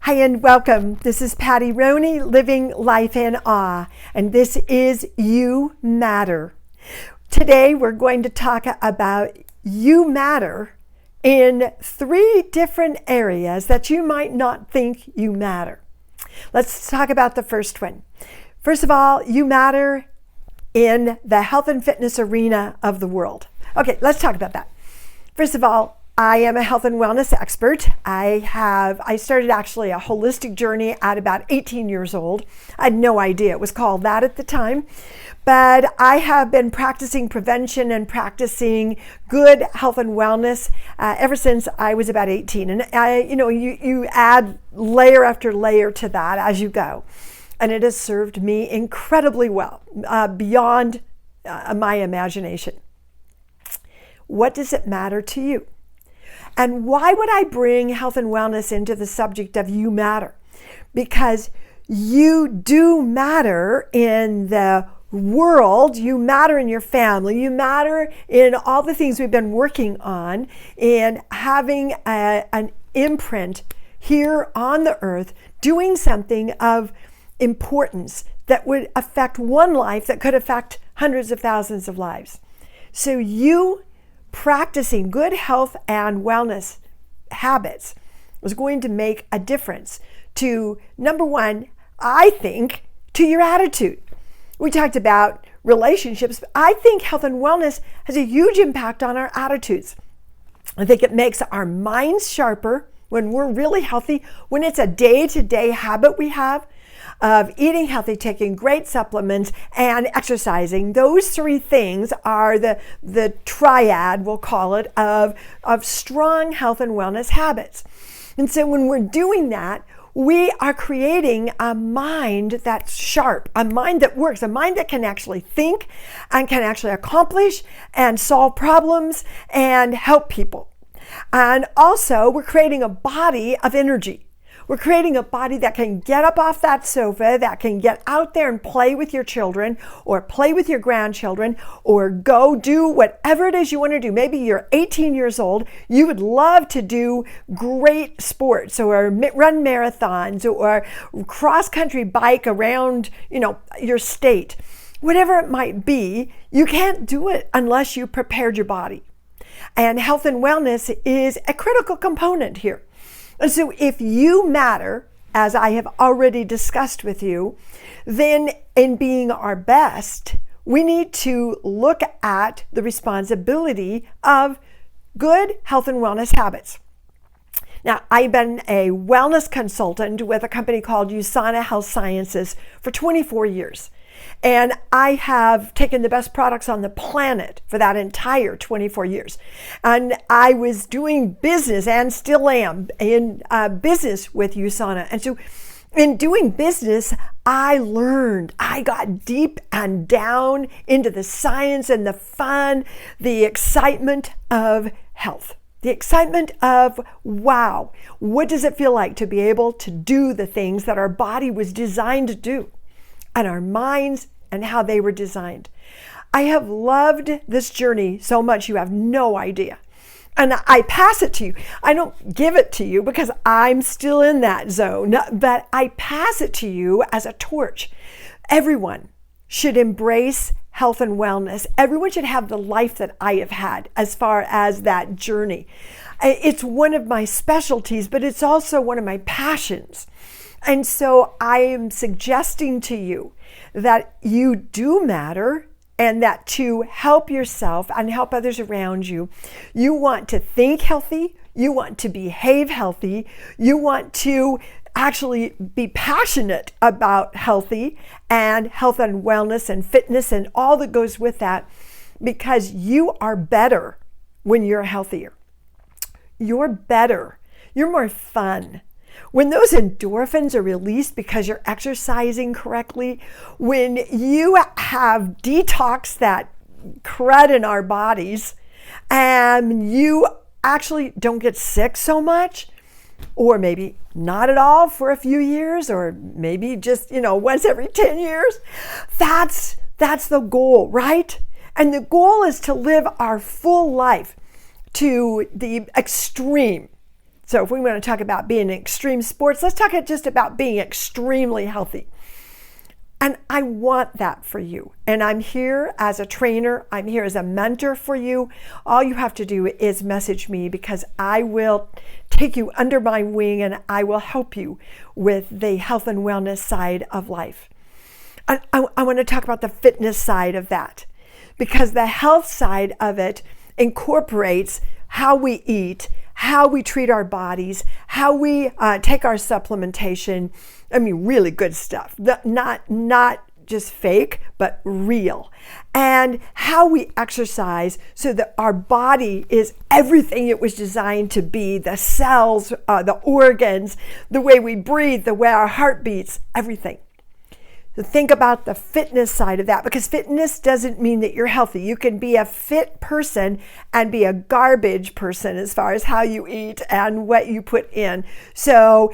Hi and welcome. This is Patty Roney, Living Life in Awe, and this is You Matter. Today we're going to talk about you matter in 3 different areas that you might not think you matter. Let's talk about the first one. First of all, you matter in the health and fitness arena of the world. Okay, let's talk about that. First of all, I am a health and wellness expert. I started actually a holistic journey at about 18 years old. I had no idea it was called that at the time, but I have been practicing prevention and practicing good health and wellness ever since I was about 18. And you add layer after layer to that as you go, and it has served me incredibly well, beyond my imagination. What does it matter to you? And why would I bring health and wellness into the subject of you matter? Because you do matter in the world, you matter in your family, you matter in all the things we've been working on, in having an imprint here on the earth, doing something of importance that would affect one life that could affect hundreds of thousands of lives. So you practicing good health and wellness habits is going to make a difference to, number one, I think, to your attitude. We talked about relationships, but I think health and wellness has a huge impact on our attitudes. I think it makes our minds sharper when we're really healthy, when it's a day-to-day habit we have of eating healthy, taking great supplements, and exercising. Those 3 things are the triad, we'll call it, of strong health and wellness habits. And so when we're doing that, we are creating a mind that's sharp, a mind that works, a mind that can actually think and can actually accomplish and solve problems and help people. And also, we're creating a body of energy. We're creating a body that can get up off that sofa, that can get out there and play with your children or play with your grandchildren or go do whatever it is you want to do. Maybe you're 18 years old. You would love to do great sports or run marathons or cross-country bike around, your state. Whatever it might be, you can't do it unless you prepared your body. And health and wellness is a critical component here. And so if you matter, as I have already discussed with you, then in being our best, we need to look at the responsibility of good health and wellness habits. Now, I've been a wellness consultant with a company called USANA Health Sciences for 24 years. And I have taken the best products on the planet for that entire 24 years. And I was doing business and still am in business with USANA. And so in doing business, I got deep and down into the science and the fun, the excitement of health. The excitement of, wow, what does it feel like to be able to do the things that our body was designed to do, and our minds and how they were designed. I have loved this journey so much you have no idea. And I pass it to you. I don't give it to you because I'm still in that zone, but I pass it to you as a torch. Everyone should embrace health and wellness. Everyone should have the life that I have had as far as that journey. It's one of my specialties, but it's also one of my passions. And so I am suggesting to you that you do matter, and that to help yourself and help others around you, you want to think healthy, you want to behave healthy, you want to actually be passionate about healthy and health and wellness and fitness and all that goes with that, because you are better when you're healthier. You're better. You're more fun. When those endorphins are released because you're exercising correctly, when you have detoxed that crud in our bodies and you actually don't get sick so much, or maybe not at all for a few years, or maybe just, once every 10 years, that's the goal, right? And the goal is to live our full life to the extreme. So if we want to talk about being in extreme sports, let's talk just about being extremely healthy. And I want that for you. And I'm here as a trainer. I'm here as a mentor for you. All you have to do is message me, because I will take you under my wing and I will help you with the health and wellness side of life. I want to talk about the fitness side of that, because the health side of it incorporates how we eat, how we treat our bodies, how we take our supplementation. I mean, really good stuff, not just fake, but real. And how we exercise so that our body is everything it was designed to be, the cells, the organs, the way we breathe, the way our heart beats, everything. So think about the fitness side of that, because fitness doesn't mean that you're healthy. You can be a fit person and be a garbage person as far as how you eat and what you put in. So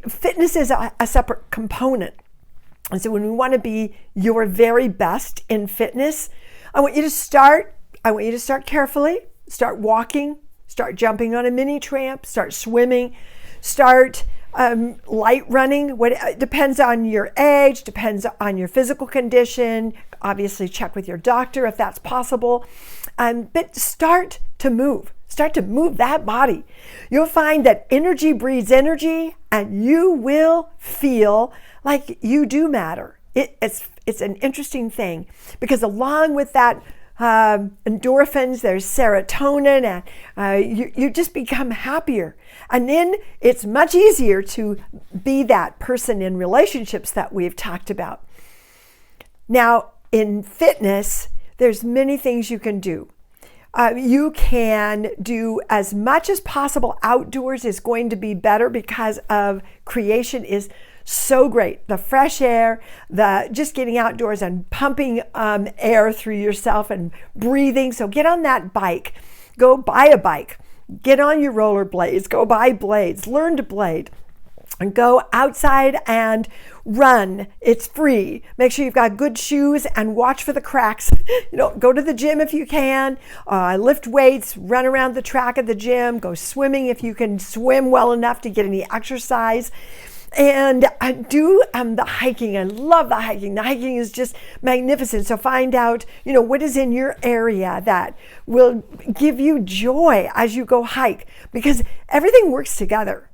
fitness is a separate component. And so when we want to be your very best in fitness, I want you to start carefully. Start walking, start jumping on a mini tramp, start swimming, start light running. It depends on your age, depends on your physical condition. Obviously, check with your doctor if that's possible. But start to move that body. You'll find that energy breeds energy, and you will feel like you do matter. It's an interesting thing, because along with that endorphins, there's serotonin, and you just become happier. And then it's much easier to be that person in relationships that we've talked about. Now, in fitness, there's many things you can do. You can do as much as possible outdoors is going to be better, because of creation is so great. The fresh air, the just getting outdoors and pumping air through yourself and breathing. So get on that bike, go buy a bike, get on your roller blades, go buy blades, learn to blade, and go outside and run. It's free. Make sure you've got good shoes and watch for the cracks. Go to the gym if you can, lift weights, run around the track of the gym, go swimming if you can swim well enough to get any exercise. And do the hiking. I love the hiking. The hiking is just magnificent. So find out, what is in your area that will give you joy as you go hike, because everything works together.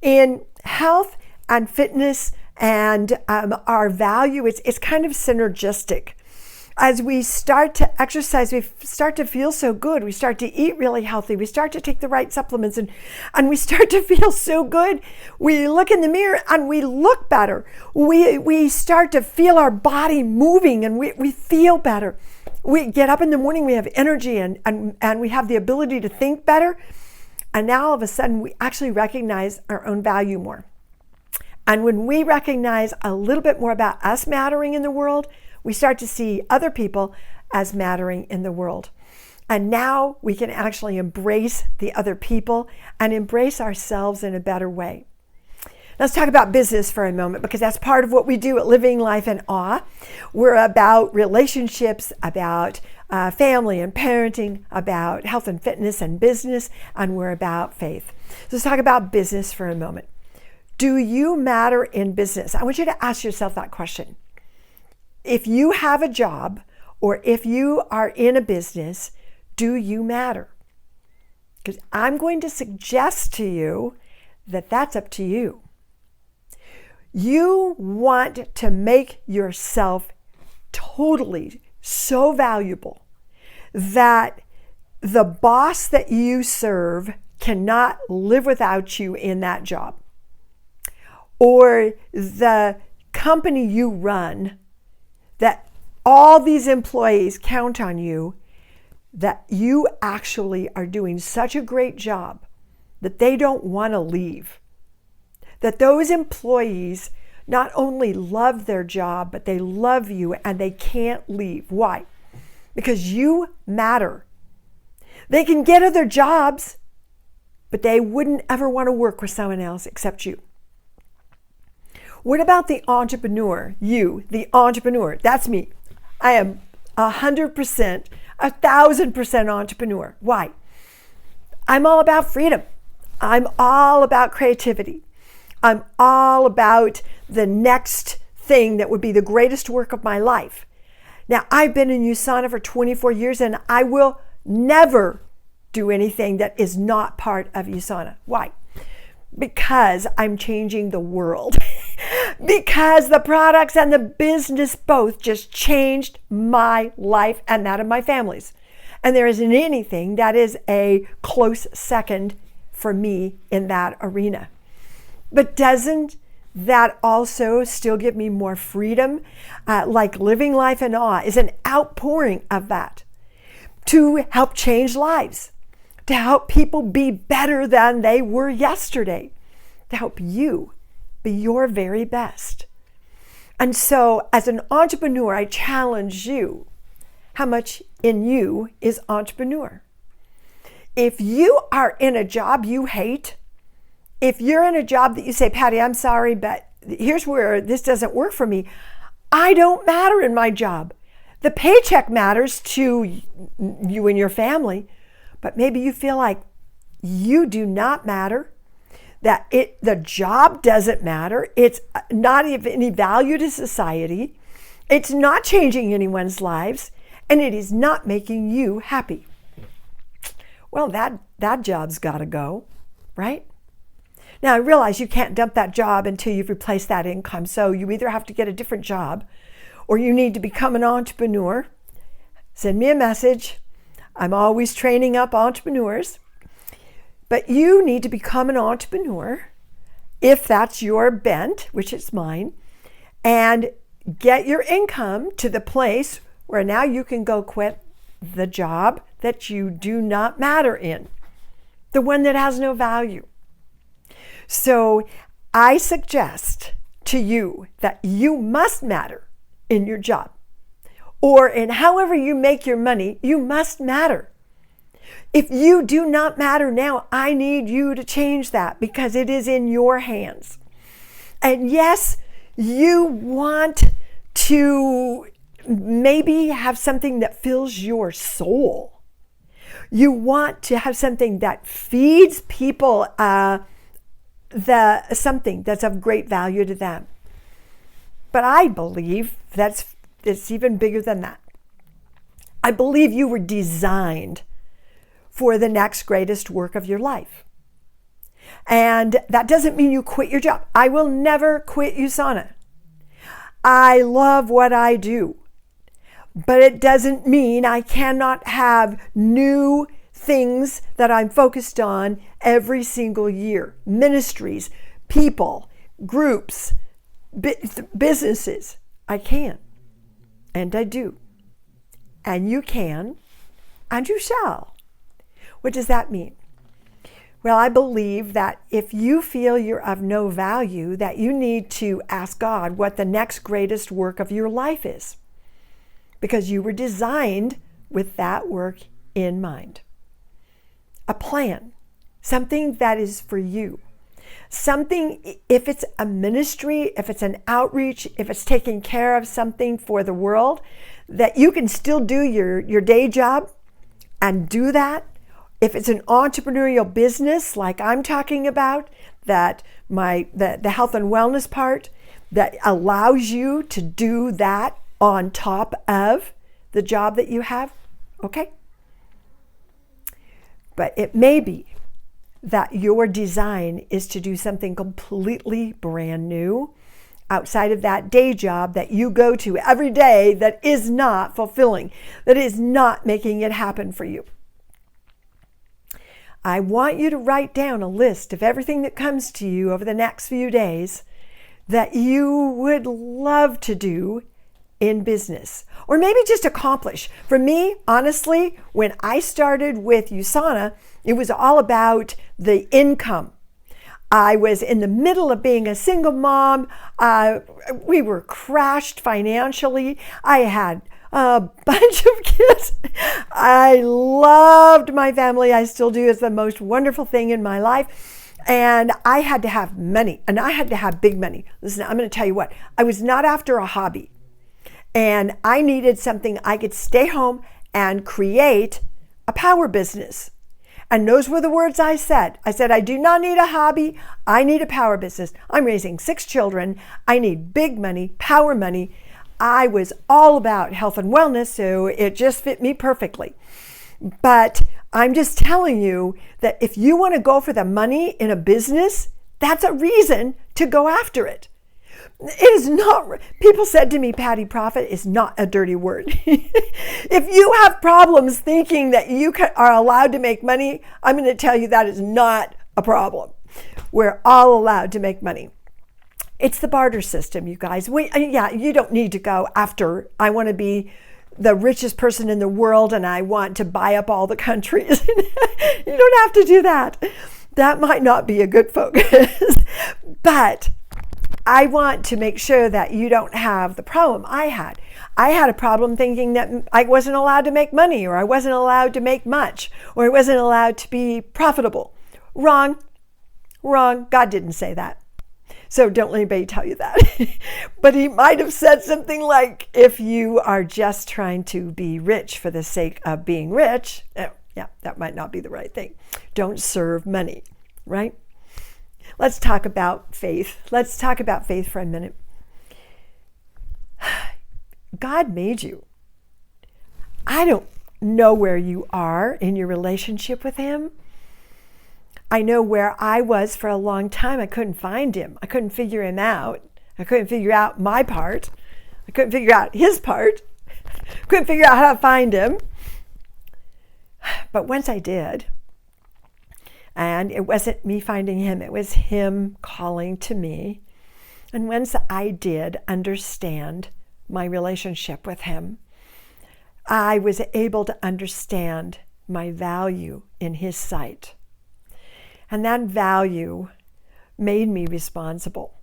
In health and fitness and our value, it's kind of synergistic. As we start to exercise, we start to feel so good. We start to eat really healthy. We start to take the right supplements, and we start to feel so good. We look in the mirror and we look better. We start to feel our body moving, and we feel better. We get up in the morning, we have energy, and we have the ability to think better. And now all of a sudden, we actually recognize our own value more. And when we recognize a little bit more about us mattering in the world, we start to see other people as mattering in the world. And now we can actually embrace the other people and embrace ourselves in a better way. Let's talk about business for a moment, because that's part of what we do at Living Life in Awe. We're about relationships, about family and parenting, about health and fitness and business, and we're about faith. So let's talk about business for a moment. Do you matter in business? I want you to ask yourself that question. If you have a job, or if you are in a business, do you matter? Because I'm going to suggest to you that that's up to you. You want to make yourself totally so valuable that the boss that you serve cannot live without you in that job, or the company you run, that all these employees count on you, that you actually are doing such a great job that they don't want to leave. That those employees not only love their job, but they love you and they can't leave. Why? Because you matter. They can get other jobs, but they wouldn't ever want to work with someone else except you. What about the entrepreneur? You, the entrepreneur. That's me. I am 100%, 1,000% entrepreneur. Why? I'm all about freedom. I'm all about creativity. I'm all about the next thing that would be the greatest work of my life. Now, I've been in USANA for 24 years, and I will never do anything that is not part of USANA. Why? Because I'm changing the world. Because the products and the business both just changed my life and that of my family's. And there isn't anything that is a close second for me in that arena. But doesn't that also still give me more freedom? Like Living Life in Awe is an outpouring of that to help change lives, to help people be better than they were yesterday, to help you be your very best. And so as an entrepreneur, I challenge you, how much in you is entrepreneur? If you are in a job you hate, if you're in a job that you say, Patty, I'm sorry, but here's where this doesn't work for me. I don't matter in my job. The paycheck matters to you and your family, but maybe you feel like you do not matter, that the job doesn't matter. It's not of any value to society. It's not changing anyone's lives, and it is not making you happy. Well, that job's got to go, right? Now, I realize you can't dump that job until you've replaced that income. So you either have to get a different job or you need to become an entrepreneur. Send me a message. I'm always training up entrepreneurs. But you need to become an entrepreneur if that's your bent, which is mine, and get your income to the place where now you can go quit the job that you do not matter in, the one that has no value. So I suggest to you that you must matter in your job, or in however you make your money, you must matter. If you do not matter now, I need you to change that because it is in your hands. And yes, you want to maybe have something that fills your soul. You want to have something that feeds people something that's of great value to them. But I believe it's even bigger than that. I believe you were designed for the next greatest work of your life. And that doesn't mean you quit your job. I will never quit USANA. I love what I do. But it doesn't mean I cannot have new things that I'm focused on every single year. Ministries, people, groups, businesses. I can. And I do. And you can. And you shall. What does that mean? Well, I believe that if you feel you're of no value, that you need to ask God what the next greatest work of your life is. Because you were designed with that work in mind. A plan, something that is for you. Something, if it's a ministry, if it's an outreach, if it's taking care of something for the world, that you can still do your day job and do that. If it's an entrepreneurial business like I'm talking about, that the health and wellness part that allows you to do that on top of the job that you have, okay? But it may be that your design is to do something completely brand new outside of that day job that you go to every day that is not fulfilling, that is not making it happen for you. I want you to write down a list of everything that comes to you over the next few days that you would love to do in business, or maybe just accomplish. For me, honestly, when I started with USANA, it was all about the income. I was in the middle of being a single mom. We were crashed financially. I had a bunch of kids. I loved my family. I still do. It's the most wonderful thing in my life. And I had to have money, and I had to have big money. Listen, I'm going to tell you what, I was not after a hobby. And I needed something I could stay home and create a power business. And those were the words I said. I said, I do not need a hobby. I need a power business. I'm raising 6 children. I need big money, power money. I was all about health and wellness, so it just fit me perfectly. But I'm just telling you that if you want to go for the money in a business, that's a reason to go after it. It is not, people said to me, Patty, profit is not a dirty word. If you have problems thinking that you are allowed to make money, I'm going to tell you that is not a problem. We're all allowed to make money. It's the barter system, you guys. You don't need to go after, I want to be the richest person in the world and I want to buy up all the countries. You don't have to do that. That might not be a good focus. But I want to make sure that you don't have the problem I had. I had a problem thinking that I wasn't allowed to make money, or I wasn't allowed to make much, or I wasn't allowed to be profitable. Wrong. God didn't say that. So don't let anybody tell you that. But he might have said something like, if you are just trying to be rich for the sake of being rich, yeah, that might not be the right thing. Don't serve money, right? Let's talk about faith. Let's talk about faith for a minute. God made you. I don't know where you are in your relationship with him. I know where I was for a long time. I couldn't find him. I couldn't figure him out. I couldn't figure out my part. I couldn't figure out his part. Couldn't figure out how to find him. But once I did, and it wasn't me finding him, it was him calling to me. And once I did understand my relationship with him, I was able to understand my value in his sight. And that value made me responsible.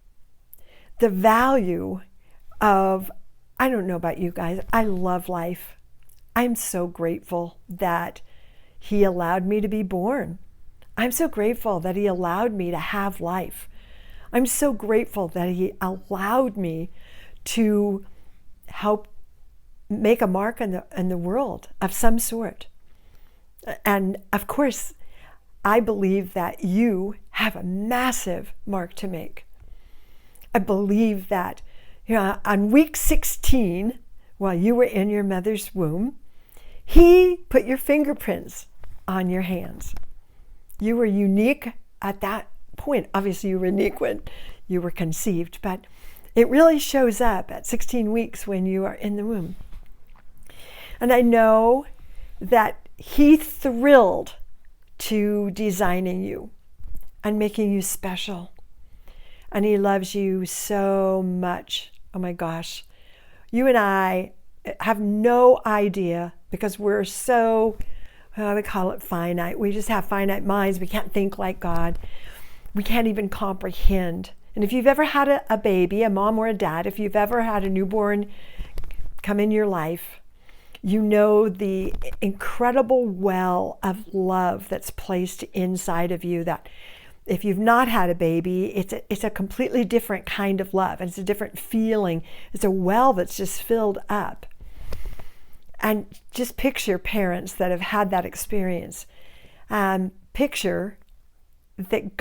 The value of, I don't know about you guys, I love life. I'm so grateful that he allowed me to be born. I'm so grateful that he allowed me to have life. I'm so grateful that he allowed me to help make a mark in the world of some sort. And of course, I believe that you have a massive mark to make. I believe that, on week 16, while you were in your mother's womb, he put your fingerprints on your hands. You were unique at that point. Obviously, you were unique when you were conceived, but it really shows up at 16 weeks when you are in the womb. And I know that he thrilled to designing you and making you special. And he loves you so much. Oh my gosh. You and I have no idea, because we're so, we call it finite. We just have finite minds. We can't think like God. We can't even comprehend. And if you've ever had a baby, a mom or a dad, if you've ever had a newborn come in your life, you know the incredible well of love that's placed inside of you, that if you've not had a baby, it's a completely different kind of love. And it's a different feeling. It's a well that's just filled up. And just picture parents that have had that experience. Picture that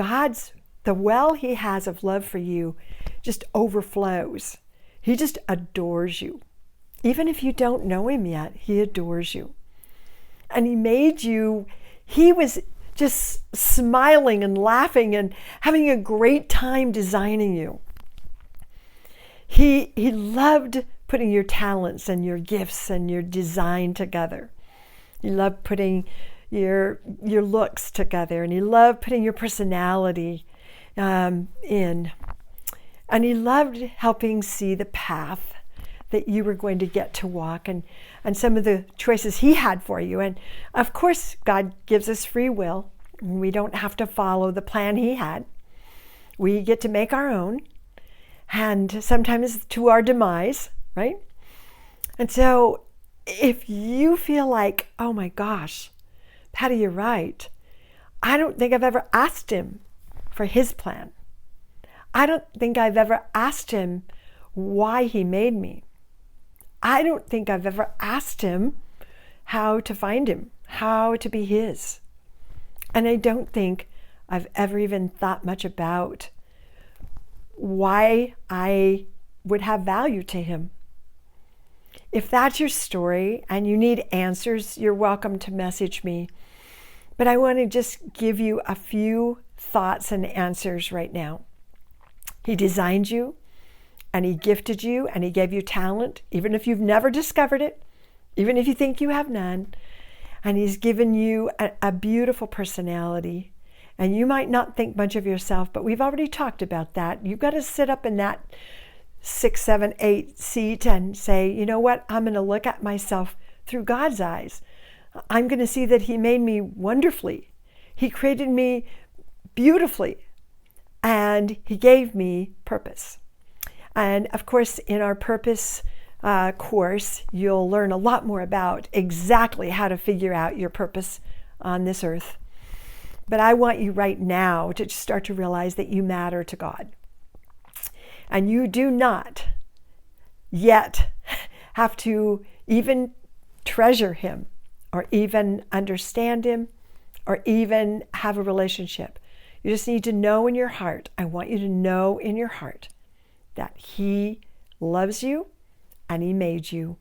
the well he has of love for you just overflows. He just adores you. Even if you don't know him yet, he adores you. And he made you, he was just smiling and laughing and having a great time designing you. He loved putting your talents and your gifts and your design together. He loved putting your looks together, and he loved putting your personality in. And he loved helping see the path that you were going to get to walk, and some of the choices he had for you. And of course, God gives us free will. We don't have to follow the plan he had. We get to make our own, and sometimes to our demise, right? And so if you feel like, oh my gosh, Patty, you're right. I don't think I've ever asked him for his plan. I don't think I've ever asked him why he made me. I don't think I've ever asked him how to find him, how to be his. And I don't think I've ever even thought much about why I would have value to him. If that's your story and you need answers, you're welcome to message me. But I want to just give you a few thoughts and answers right now. He designed you, and he gifted you, and he gave you talent, even if you've never discovered it, even if you think you have none. And he's given you a beautiful personality. And you might not think much of yourself, but we've already talked about that. You've got to sit up in that 6, 7, 8 seat and say, you know what? I'm going to look at myself through God's eyes. I'm going to see that he made me wonderfully. He created me beautifully. And he gave me purpose. And of course, in our purpose course, you'll learn a lot more about exactly how to figure out your purpose on this earth. But I want you right now to start to realize that you matter to God. And you do not yet have to even treasure him or even understand him or even have a relationship. You just need to know in your heart. I want you to know in your heart that he loves you and he made you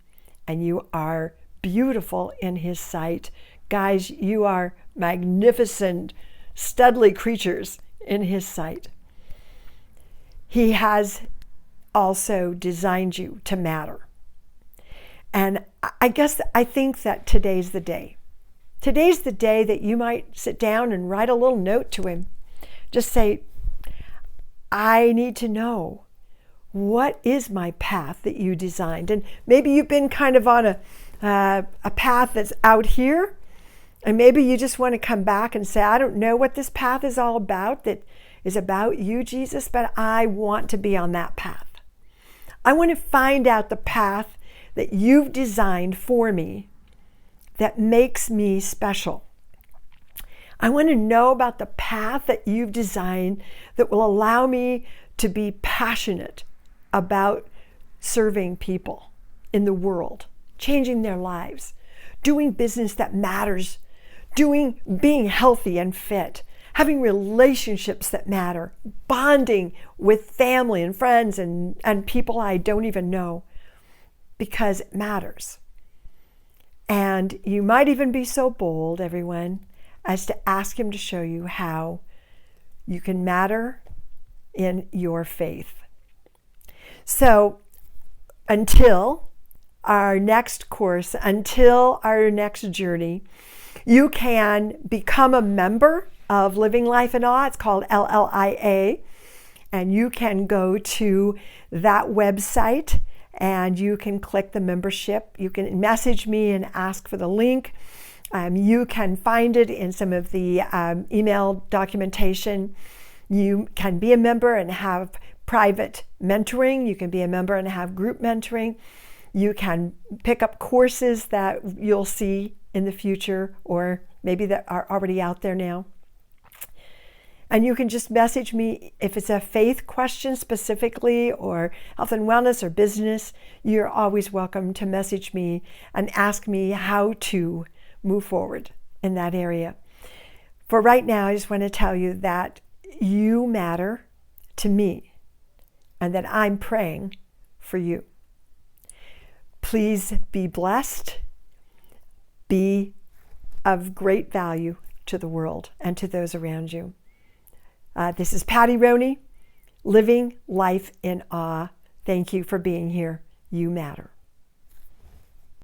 and you are beautiful in his sight. Guys, you are magnificent, studly creatures in his sight. He has also designed you to matter. And I think that today's the day. Today's the day that you might sit down and write a little note to him. Just say, I need to know, what is my path that you designed? And maybe you've been kind of on a path that's out here. And maybe you just want to come back and say, I don't know what this path is all about, that is about you, Jesus, but I want to be on that path. I want to find out the path that you've designed for me that makes me special. I want to know about the path that you've designed that will allow me to be passionate about serving people in the world, changing their lives, doing business that matters, being healthy and fit, having relationships that matter, bonding with family and friends and people I don't even know, because it matters. And you might even be so bold, everyone, as to ask him to show you how you can matter in your faith. So until our next course, until our next journey, you can become a member of Living Life in Awe. It's called LLIA. And you can go to that website and you can click the membership. You can message me and ask for the link. You can find it in some of the email documentation. You can be a member and have private mentoring. You can be a member and have group mentoring. You can pick up courses that you'll see in the future or maybe that are already out there now. And you can just message me if it's a faith question specifically or health and wellness or business. You're always welcome to message me and ask me how to move forward in that area. For right now, I just want to tell you that you matter to me and that I'm praying for you. Please be blessed, be of great value to the world and to those around you. This is Patty Roney, Living Life in Awe. Thank you for being here. You matter.